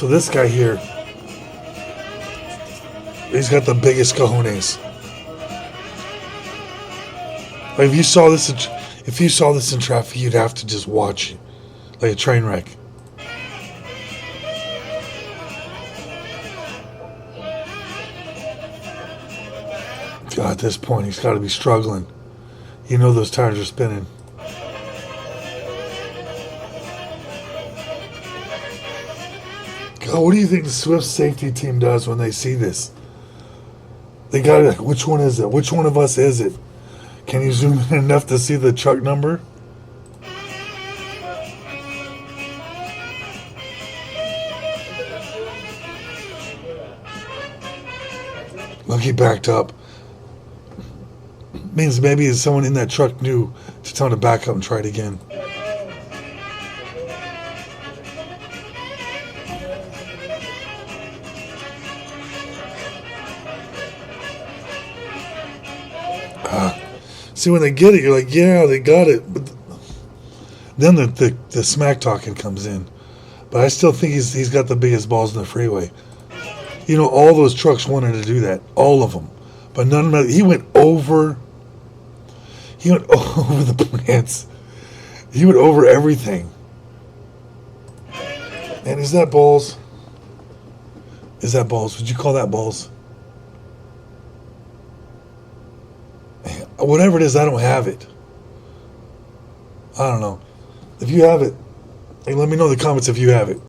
So this guy here, he's got the biggest cojones. Like if you saw this in traffic, you'd have to just watch it, like a train wreck. God, at this point, he's got to be struggling. You know those tires are spinning. God, what do you think the Swift safety team does when they see this? They got it. Like, which one is it? Which one of us is it? Can you zoom in enough to see the truck number? Look, he backed up. Means maybe someone in that truck knew to tell him to back up and try it again. See, when they get it, you're like, yeah, they got it. But then the smack talking comes in. But I still think he's got the biggest balls in the freeway. You know, all those trucks wanted to do that. All of them. But none of them. He went over the plants. He went over everything. And is that balls? Is that balls? Would you call that balls? Whatever it is, I don't have it. I don't know. If you have it, hey, let me know in the comments if you have it.